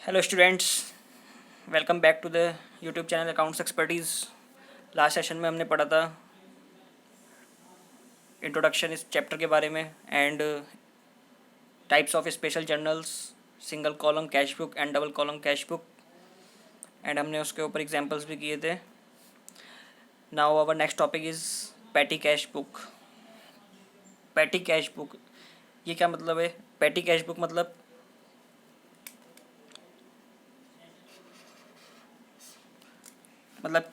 Hello students, welcome back to the YouTube channel accounts expertise. Last session में हमने पढ़ा था इंट्रोडक्शन इस चैप्टर के बारे में and types of special journals, single column cash book and double column cash book, and हमने उसके ऊपर एग्जांपल्स भी किए थे। Now our next topic is petty cash book. Petty cash book, ये क्या मतलब है? पैटी कैश बुक मतलब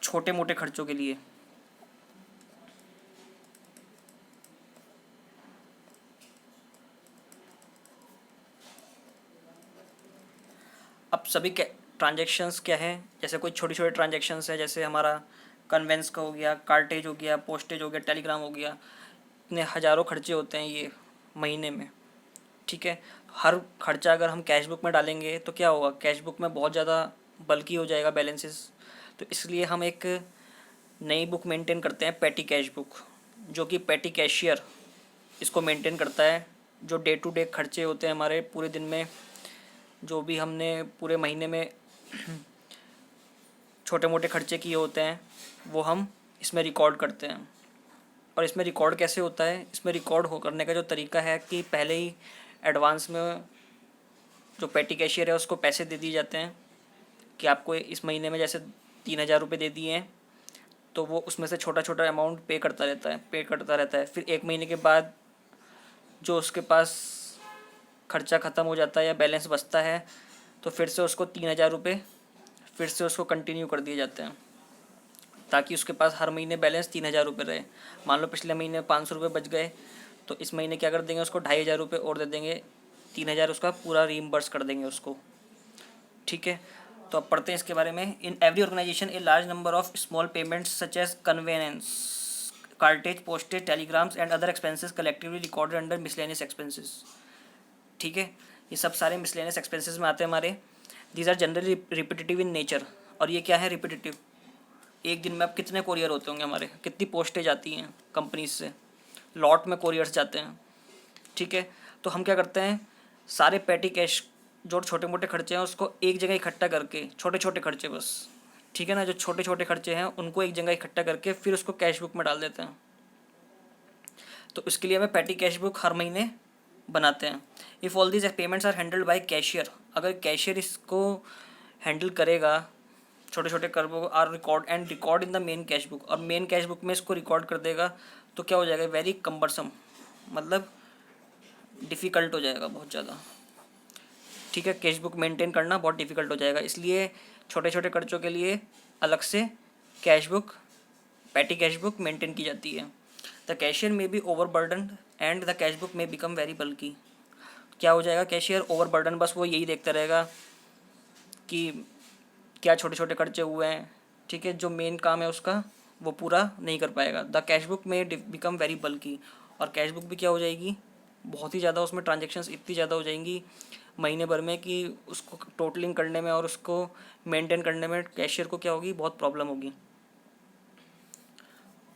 छोटे मोटे खर्चों के लिए। अब सभी ट्रांजेक्शन्स क्या है? जैसे कोई छोटी छोटी ट्रांजेक्शन्स है, जैसे हमारा कन्वेंस का हो गया, कार्टेज हो गया, पोस्टेज हो गया, टेलीग्राम हो गया। इतने हज़ारों खर्चे होते हैं ये महीने में। ठीक है, हर खर्चा अगर हम कैश बुक में डालेंगे तो क्या होगा? कैश बुक में बहुत ज़्यादा बल्कि हो जाएगा बैलेंसेस। तो इसलिए हम एक नई बुक मेंटेन करते हैं, पैटी कैश बुक, जो कि पैटी कैशियर इसको मेंटेन करता है। जो डे टू डे खर्चे होते हैं हमारे पूरे दिन में, जो भी हमने पूरे महीने में छोटे मोटे खर्चे किए होते हैं, वो हम इसमें रिकॉर्ड करते हैं। और इसमें रिकॉर्ड कैसे होता है? इसमें रिकॉर्ड हो करने का जो तरीका है कि पहले ही एडवांस में जो पेटी कैशियर है उसको पैसे दे दिए जाते हैं कि आपको इस महीने में जैसे 3,000 रुपये दे दिए हैं, तो वो उसमें से छोटा छोटा अमाउंट पे करता रहता है। फिर एक महीने के बाद जो उसके पास खर्चा ख़त्म हो जाता है या बैलेंस बचता है, तो फिर से उसको 3,000 रुपये फिर से उसको कंटिन्यू कर दिए जाते हैं, ताकि उसके पास हर महीने बैलेंस 3,000 रुपये रहे। मान लो पिछले महीने 500 रुपये बच गए, तो इस महीने क्या कर देंगे, उसको 2,500 रुपये और दे देंगे, 3,000 उसका पूरा रीइम्बर्स कर देंगे उसको। ठीक है, तो अब पढ़ते हैं इसके बारे में। In every organization a large number of small payments such as conveyance, cartage, postage, telegrams and other expenses collectively recorded under miscellaneous expenses. ठीक है, ये सब सारे मिसलेनियस एक्सपेंसेस में आते हैं हमारे। These are generally repetitive in nature. और ये क्या है रिपीटेटिव? एक दिन में अब कितने कोरियर होते होंगे हमारे, कितनी पोस्टेज आती हैं कंपनीज से, लॉट में कोरियर्स जाते हैं। ठीक है, तो हम क्या करते हैं, सारे पैटी कैश जो छोटे मोटे खर्चे हैं उसको एक जगह इकट्ठा करके, छोटे छोटे खर्चे बस, ठीक है ना, जो छोटे छोटे खर्चे हैं उनको एक जगह इकट्ठा करके फिर उसको कैश बुक में डाल देते हैं। तो इसके लिए हमें पैटी कैश बुक हर महीने बनाते हैं। If all these payments are handled by cashier, अगर कैशियर इसको हैंडल करेगा, छोटे छोटे कर्वों को are record in the main cash book, और मेन कैश बुक में इसको रिकॉर्ड कर देगा, तो क्या हो जाएगा, वेरी कम्बरसम, मतलब डिफ़िकल्ट हो जाएगा बहुत ज़्यादा। ठीक है, कैश बुक मेंटेन करना बहुत डिफ़िकल्ट हो जाएगा, इसलिए छोटे छोटे खर्चों के लिए अलग से cash book, petty cash book maintain की जाती है। द कैशियर में be over burden and the cash book में बिकम वेरी बल्कि। क्या हो जाएगा, कैशियर ओवर बर्डन, बस वो यही देखता रहेगा कि क्या छोटे छोटे खर्चे हुए हैं। ठीक है, जो मेन काम है उसका वो पूरा नहीं कर पाएगा। द कैश बुक में बिकम वेरी बल्कि, और कैश बुक भी क्या हो जाएगी, बहुत ही ज़्यादा, उसमें ट्रांजेक्शन्स इतनी ज़्यादा हो जाएंगी महीने भर में कि उसको टोटलिंग करने में और उसको मेंटेन करने में कैशियर को क्या होगी, बहुत प्रॉब्लम होगी।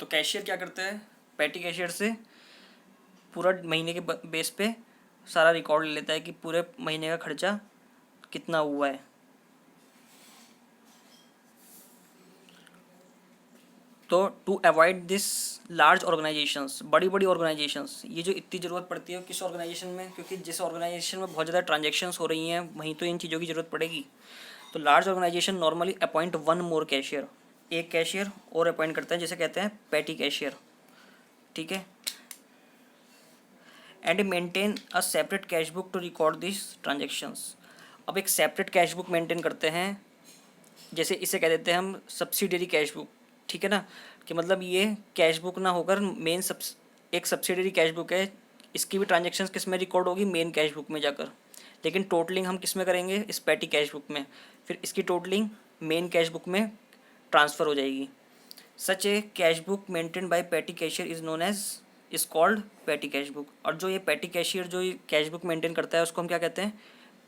तो कैशियर क्या करता है, पैटी कैशियर से पूरा महीने के बेस पे सारा रिकॉर्ड ले लेता है कि पूरे महीने का खर्चा कितना हुआ है। तो to avoid this large organisations, बड़ी बड़ी ऑर्गेनाइजेशंस, ये जो इतनी ज़रूरत पड़ती है किस ऑर्गेनाइजेशन में, क्योंकि जिस ऑर्गेनाइजेशन में बहुत ज़्यादा ट्रांजेक्शन्स हो रही हैं वहीं तो इन चीज़ों की ज़रूरत पड़ेगी। तो large organisation normally appoint one more cashier, एक कैशियर और अपॉइंट करते हैं, जिसे कहते हैं पैटी कैशियर। ठीक है, and maintain a separate cash book to record this transactions. अब एक सेपरेट कैश बुक मेंटेन करते हैं, जैसे इसे कह देते हैं हम सब्सिडरी कैश बुक। ठीक है ना, कि मतलब ये कैश बुक ना होकर मेन एक सब्सिडरी कैश बुक है, इसकी भी ट्रांजेक्शन्स किस में रिकॉर्ड होगी, मेन कैश बुक में जाकर, लेकिन टोटलिंग हम किस में करेंगे, इस पैटी कैश बुक में, फिर इसकी टोटलिंग मेन कैश बुक में ट्रांसफ़र हो जाएगी। Such a cash book maintain by petty cashier is known as is called petty cash book. और जो ये पैटी कैशियर जो ये कैश बुक मेंटेन करता है उसको हम क्या कहते हैं,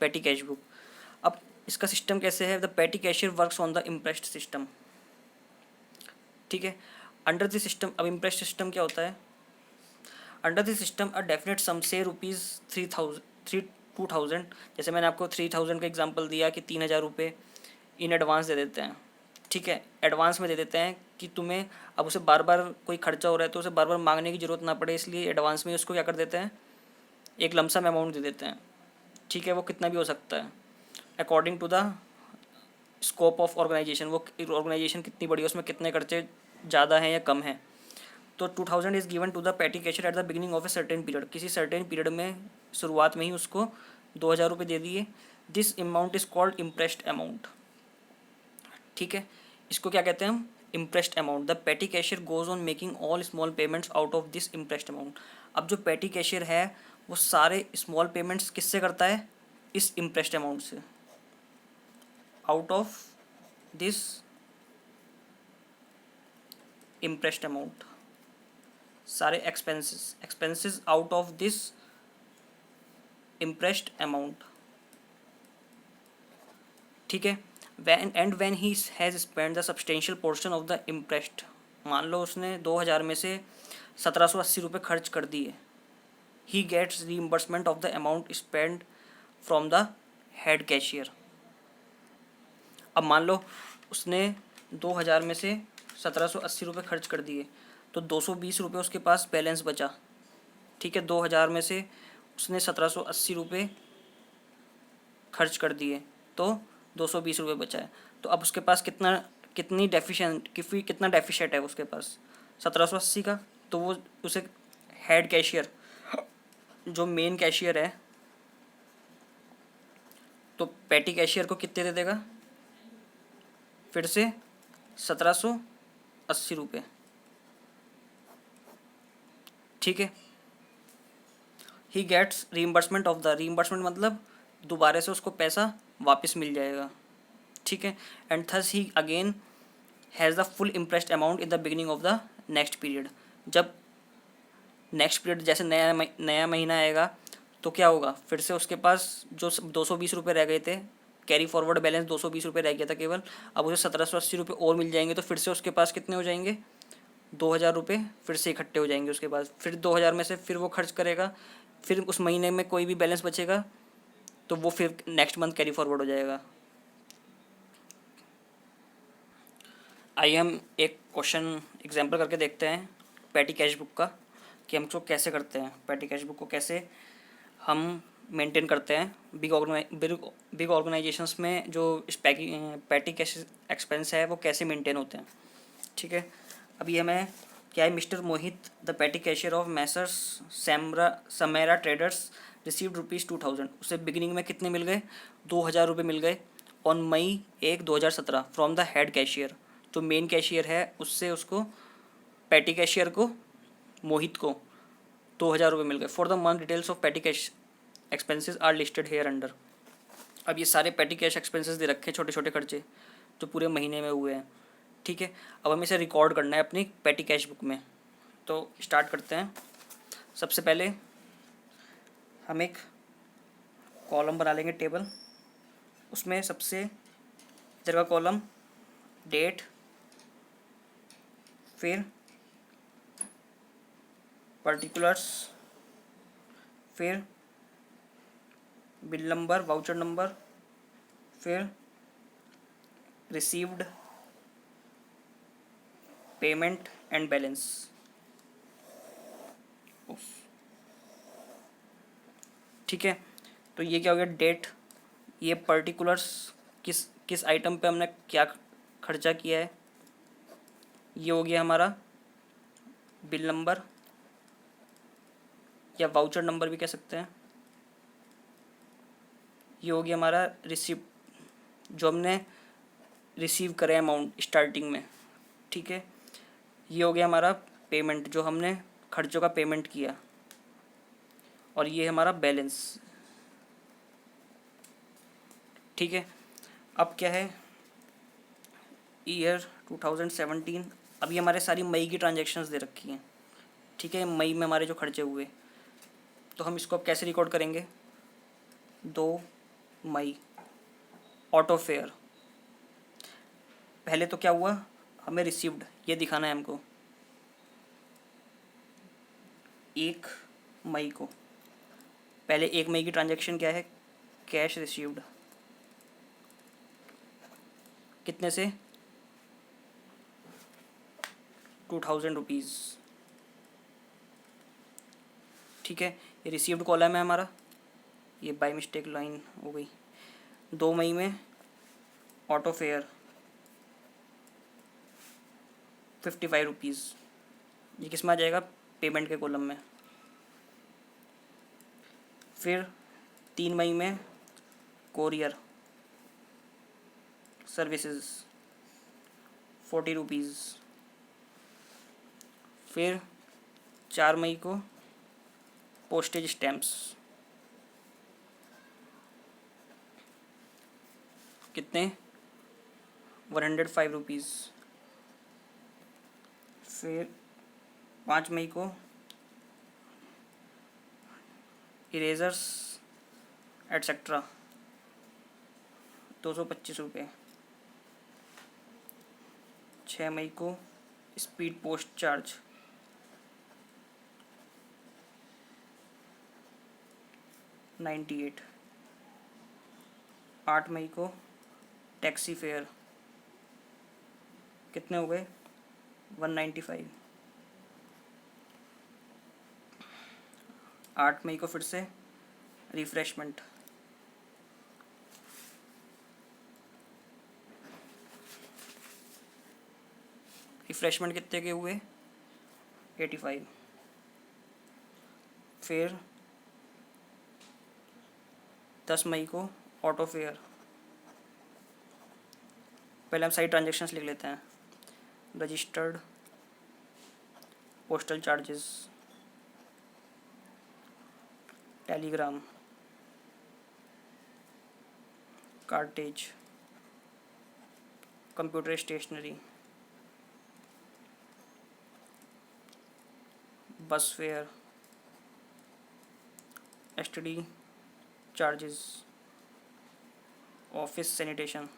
पैटी कैश बुक। अब इसका सिस्टम कैसे है, the petty cashier works on the imprest system. ठीक है, अंडर द सिस्टम, अब इम्प्रेस्ड सिस्टम क्या होता है, under the system a definite sum से ₹3,000 2000, जैसे मैंने आपको 3000 का एग्जांपल दिया कि 3000 रुपये इन एडवांस दे देते हैं, ठीक है, एडवांस में दे देते हैं कि तुम्हें अब उसे बार बार कोई खर्चा हो रहा है तो उसे बार बार मांगने की ज़रूरत ना पड़े, इसलिए एडवांस में उसको क्या कर देते हैं, एक लमसम अमाउंट दे देते हैं, ठीक है, वो कितना भी हो सकता है according to the scope of organisation, वो ऑर्गेनाइजेशन कितनी बड़ी है, उसमें कितने खर्चे ज़्यादा हैं या कम हैं। तो 2000 is given to the petty cashier at the beginning of a certain period, किसी सर्टेन पीरियड में शुरुआत में ही उसको 2000 रुपये दे दिए। This amount is called impressed amount, ठीक है, इसको क्या कहते हैं हम, impressed amount. The petty cashier goes on making all small payments out of this imprest amount. अब जो पेटी कैशियर है वो सारे स्मॉल पेमेंट्स किससे करता है, इस इम्प्रेस्ड अमाउंट से, out of this imprest amount, सारे expenses out of this imprest amount, ठीक है। when he has spent the substantial portion of the impressed, मान लो उसने 2000 में से 1780 रुपये खर्च कर दिए, he gets reimbursement of the amount spent from the head cashier। अब मान लो उसने 2000 में से 1780 रुपये खर्च कर दिए तो 220 रुपये उसके पास बैलेंस बचा, ठीक है, 2000 में से उसने 1780 रुपये खर्च कर दिए तो 220 रुपये बचा है। तो अब उसके पास कितना डेफिशिएंट है उसके पास 1780 का, तो वो उसे हेड कैशियर, जो मेन कैशियर है, तो पेटी कैशियर को कितने दे देगा, फिर से 1780 रुपये, ठीक है। He gets reimbursement of the, reimbursement मतलब दोबारा से उसको पैसा वापस मिल जाएगा, ठीक है। And thus he again has the full impressed amount in the beginning of the next period. जब नेक्स्ट पीरियड जैसे नया महीना आएगा तो क्या होगा, फिर से उसके पास जो 220 रुपये रह गए थे, कैरी फॉरवर्ड बैलेंस 220 रुपये रह गया था केवल, अब उसे 1780 रुपये और मिल जाएंगे, तो फिर से उसके पास कितने हो जाएंगे, 2000 रुपये फिर से इकट्ठे हो जाएंगे उसके पास। फिर 2000 में से फिर वो खर्च करेगा, फिर उस महीने में कोई भी बैलेंस बचेगा तो वो फिर नेक्स्ट मंथ कैरी फॉरवर्ड हो जाएगा। आइए हम एक क्वेश्चन एग्जांपल करके देखते हैं पेटी कैश बुक का, कि हम उसको कैसे करते हैं, पेटी कैश बुक को कैसे हम मेंटेन करते हैं। बिग ऑर्गेनाइजेशंस में जो पेटी कैश एक्सपेंस है वो कैसे मेंटेन होते हैं, ठीक है। अभी हमें क्या है, mister Mohit the petty cashier of messrs Samera traders received ₹2000, उसे बिगिनिंग में कितने मिल गए, 2000 रुपये मिल गए on May 1, 2017 from the head cashier, जो मेन कैशियर है उससे उसको पेटी कैशियर को, मोहित को 2000 रुपये मिल गए। For the month details of petty cash expenses are listed here under. अब ये सारे पेटी कैश एक्सपेंसेस दे रखे हैं, छोटे छोटे खर्चे जो पूरे महीने में हुए हैं, ठीक है। अब हमें इसे रिकॉर्ड करना है अपनी पेटी कैश बुक में, तो स्टार्ट करते हैं। सबसे पहले हम एक कॉलम बना लेंगे टेबल, उसमें सबसे इधर का कॉलम डेट, फिर पर्टिकुलर्स, फिर बिल नंबर, वाउचर नंबर, फिर रिसीव्ड, पेमेंट एंड बैलेंस। ठीक है, तो ये क्या हो गया, डेट, ये पर्टिकुलर्स, किस आइटम पे हमने क्या खर्चा किया है, ये हो गया हमारा बिल नंबर या वाउचर नंबर भी कह सकते हैं, ये हो गया हमारा रिसिप्ट, जो हमने रिसीव करे अमाउंट स्टार्टिंग में, ठीक है। ये हो गया हमारा पेमेंट, जो हमने खर्चों का पेमेंट किया, और ये हमारा बैलेंस, ठीक है। अब क्या है, ईयर 2017, अभी हमारे सारी मई की ट्रांजैक्शंस दे रखी हैं, ठीक है, मई में हमारे जो खर्चे हुए, तो हम इसको अब कैसे रिकॉर्ड करेंगे, 2 मई ऑटो फेयर। पहले तो क्या हुआ, हमें रिसीव्ड ये दिखाना है हमको 1 मई को, पहले 1 मई की ट्रांजैक्शन क्या है, कैश रिसीव्ड, कितने से, 2000 रुपीज़। ठीक है, ये रिसीव्ड कॉलम है हमारा, ये बाय मिस्टेक लाइन हो गई। 2 मई में ऑटो फेयर 55 रुपीज़, ये किस में आ जाएगा, पेमेंट के कॉलम में। फिर 3 मई में कोरियर सर्विसेज 40 रुपीज़। फिर 4 मई को पोस्टेज स्टैम्प्स, कितने, 105 रुपीज़। फिर 5 मई को इरेजर्स एट्सेट्रा 225 रुपये। 6 मई को स्पीड पोस्ट चार्ज 98। 8 मई को टैक्सी फेयर, कितने हो गए, 195। 8 मई को फिर से रिफ्रेशमेंट, रिफ्रेशमेंट कितने के हुए, 85। फिर 10 मई को ऑटो फेयर, पहले हम सारी ट्रांजेक्शन्स लिख लेते हैं। Registered, postal charges, telegram, cartage, computer stationery, bus fare, STD charges, office sanitation,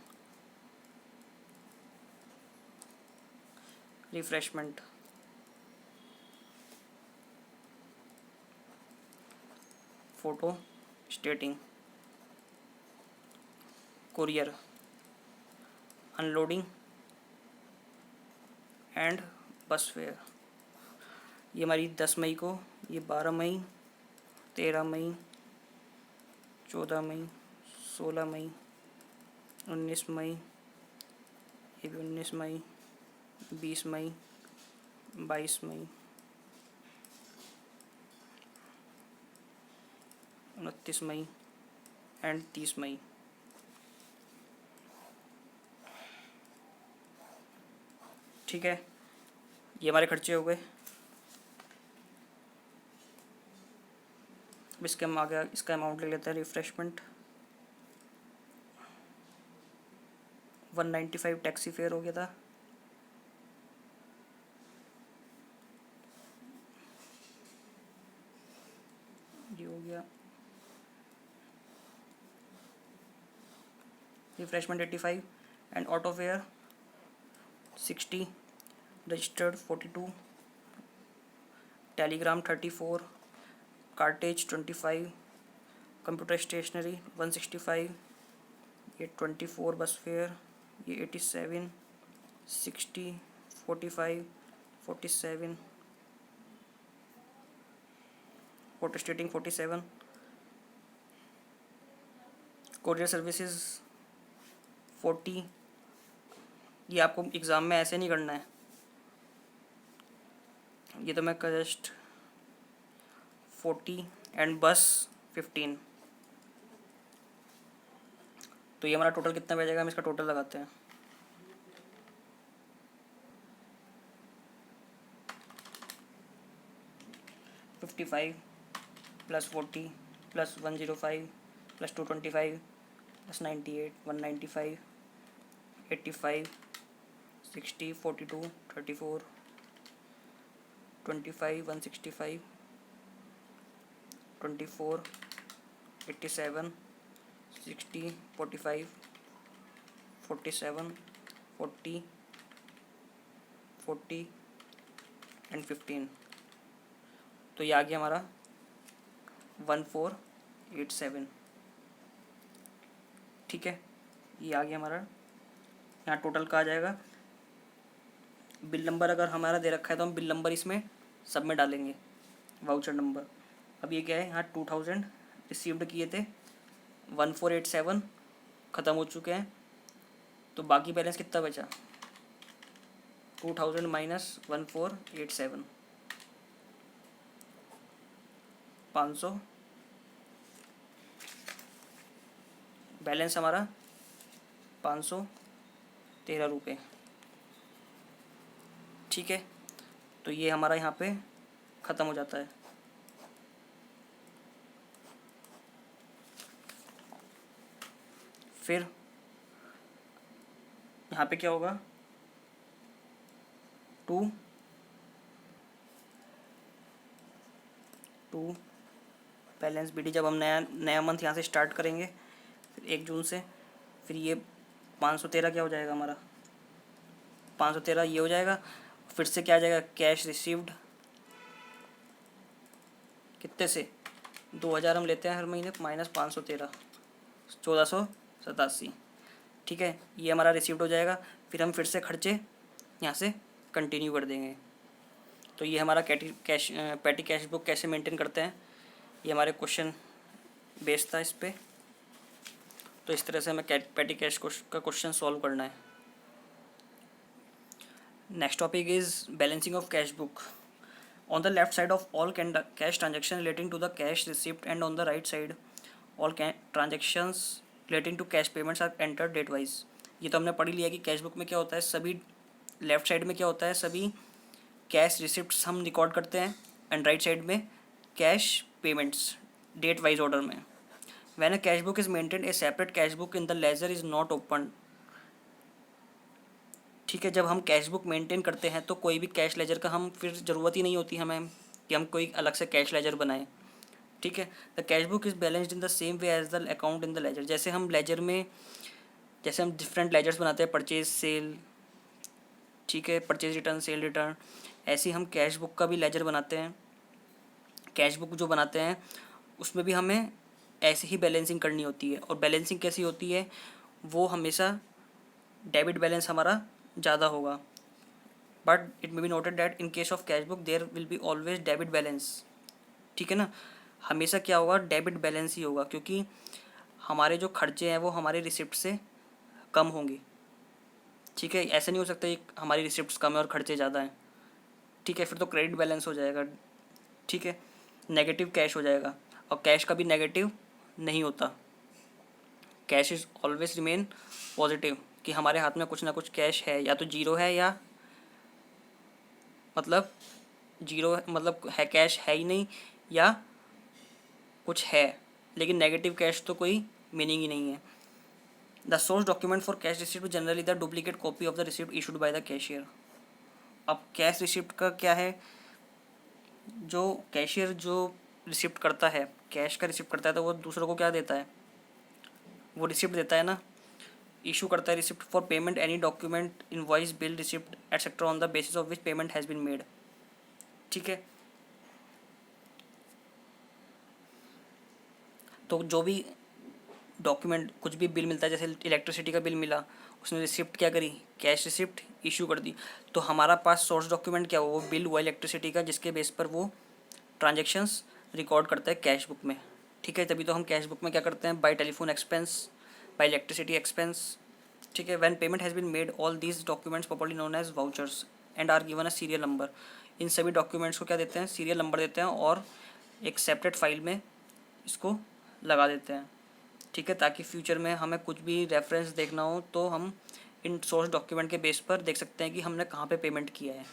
refreshment, photo stating, courier, unloading and bus fare. ये हमारी 10 मई को, ये 12 मई, 13 मई, 14 मई, 16 मई, 19 मई, ये भी 19 मई, 20 मई, 22 मई, 29 मई एंड 30 मई। ठीक है, ये हमारे खर्चे हो गए। इसके हम आगे इसका अमाउंट ले लेते हैं। रिफ्रेशमेंट 195 टैक्सी फेयर हो गया था। ये हो गया refreshment 85 and auto fare 60, registered 42, telegram 34, cartage 25, computer stationery 165, ये 24 बस फेयर, ये 87, 60, 45, 47, फोटो स्टेटिंग 47, कोरियर सर्विसेज 40। ये आपको एग्ज़ाम में ऐसे नहीं करना है, ये तो मैं जस्ट 40 एंड बस 15। तो ये हमारा टोटल कितना बचेगा, हम इसका टोटल लगाते हैं। $55 + 40 + 105 + 225 + 98 195 85 60 42 34 25 165 24 87 60 45 47 40 40 एंड 15। तो ये आ गया हमारा 14 14187। ठीक है, ये आ गया हमारा। यहाँ टोटल का आ जाएगा। बिल नंबर अगर हमारा दे रखा है तो हम बिल नंबर इसमें सब में डालेंगे, वाउचर नंबर। अब ये क्या है, यहाँ 2000 रिसीव्ड किए थे, 1487 ख़त्म हो चुके हैं, तो बाकी बैलेंस कितना बचा, 2000 माइनस 1487, 500। बैलेंस हमारा 513 रुपये। ठीक है, तो ये हमारा यहाँ पे ख़त्म हो जाता है। फिर यहाँ पे क्या होगा, टू बैलेंस BD, जब हम नया मंथ यहाँ से स्टार्ट करेंगे फिर 1 जून से, फिर ये 513 क्या हो जाएगा हमारा, 513 ये हो जाएगा। फिर से क्या आ जाएगा, कैश रिसीव्ड कितने से, 2000 हम लेते हैं हर महीने, माइनस 513, 1487। ठीक है, ये हमारा रिसीव्ड हो जाएगा। फिर हम फिर से खर्चे यहाँ से कंटिन्यू कर देंगे। तो ये हमारा पैटी कैश बुक कैसे मेंटेन करते हैं, ये हमारे क्वेश्चन बेस्ड था इस पर। तो इस तरह से हमें पैटी कैश का क्वेश्चन सॉल्व करना है। Next topic is balancing of cash book. On the left side of all cash transactions relating to the cash receipt and on the right side all transactions relating to cash payments are entered date wise। ये तो हमने पढ़ लिया कि cash book में क्या होता है, सभी लेफ्ट साइड में क्या होता है, सभी कैश रिसिप्ट्स हम रिकॉर्ड करते हैं, एंड राइट साइड में cash payments date wise order में। When a cash book is maintain a separate cash book in the ledger is not open. ठीक है, जब हम कैश बुक मेंटेन करते हैं तो कोई भी कैश लेजर का हम फिर ज़रूरत ही नहीं होती हमें कि हम कोई अलग से कैश लेजर बनाएं। ठीक है, the cash book is balanced in the same way as the account in the ledger. जैसे हम लेजर में, जैसे हम डिफरेंट लेजर्स बनाते हैं, परचेज सेल, ठीक है, परचेज रिटर्न सेल रिटर्न, ऐसे ही हम कैश बुक का भी लेजर बनाते हैं। कैश बुक जो बनाते हैं उसमें भी हमें ऐसे ही बैलेंसिंग करनी होती है। और बैलेंसिंग कैसी होती है, वो हमेशा डेबिट बैलेंस हमारा ज़्यादा होगा। But it may be noted that in case of cash book there will be always debit balance. ठीक है ना, हमेशा क्या होगा, डेबिट बैलेंस ही होगा, क्योंकि हमारे जो खर्चे हैं वो हमारे रिसिप्ट से कम होंगे। ठीक है, ऐसा नहीं हो सकता कि हमारी रिसिप्ट्स कम है और खर्चे ज़्यादा हैं। ठीक है, फिर तो क्रेडिट बैलेंस हो जाएगा। ठीक है, नेगेटिव कैश हो जाएगा, और कैश कभी नेगेटिव नहीं होता। Cash is always remain positive, कि हमारे हाथ में कुछ ना कुछ कैश है, या तो जीरो है या मतलब जीरो, मतलब है कैश है ही नहीं, या कुछ है लेकिन नेगेटिव कैश तो कोई मीनिंग ही नहीं है। The source document for cash receipt generally the duplicate copy of the receipt issued by the cashier. अब कैश रिसिप्ट का क्या है, जो कैशियर जो रिसिप्ट करता है, कैश का रिसिप्ट करता है, तो वो दूसरों को क्या देता है, वो रिसिप्ट देता है ना, इशू करता है receipt for payment any document invoice bill receipt etcetera on the basis of which payment has been made. ठीक है, तो जो भी डॉक्यूमेंट, कुछ भी बिल मिलता है, जैसे इलेक्ट्रिसिटी का बिल मिला, उसने रिसिप्ट क्या करी, कैश रिसिप्ट इशू कर दी, तो हमारा पास सोर्स डॉक्यूमेंट क्या हुआ, वो बिल हुआ इलेक्ट्रिसिटी का, जिसके बेस पर वो ट्रांजेक्शन्स रिकॉर्ड करता है कैश बुक में। ठीक है, तभी तो हम कैश बुक में क्या करते हैं, by telephone expense, by electricity expense. ठीक है, when payment has been made all these documents properly known as vouchers and are given a serial number. इन सभी डॉक्यूमेंट्स को क्या देते हैं, सीरियल नंबर देते हैं, और एक सेपरेट फाइल में इसको लगा देते हैं। ठीक है, ताकि फ्यूचर में हमें कुछ भी रेफरेंस देखना हो तो हम इन सोर्स डॉक्यूमेंट के बेस पर देख सकते हैं कि हमने कहाँ पे पेमेंट किया है।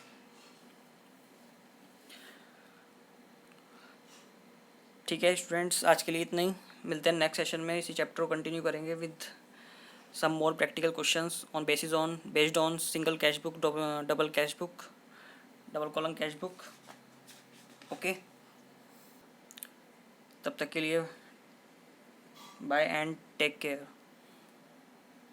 ठीक है स्टूडेंट्स, आज के लिए इतना ही। मिलते हैं नेक्स्ट सेशन में, इसी चैप्टर को कंटिन्यू करेंगे with some more practical questions on based on single cash book, double cash book, double column cash book. Okay, तब तक के लिए बाय एंड टेक केयर।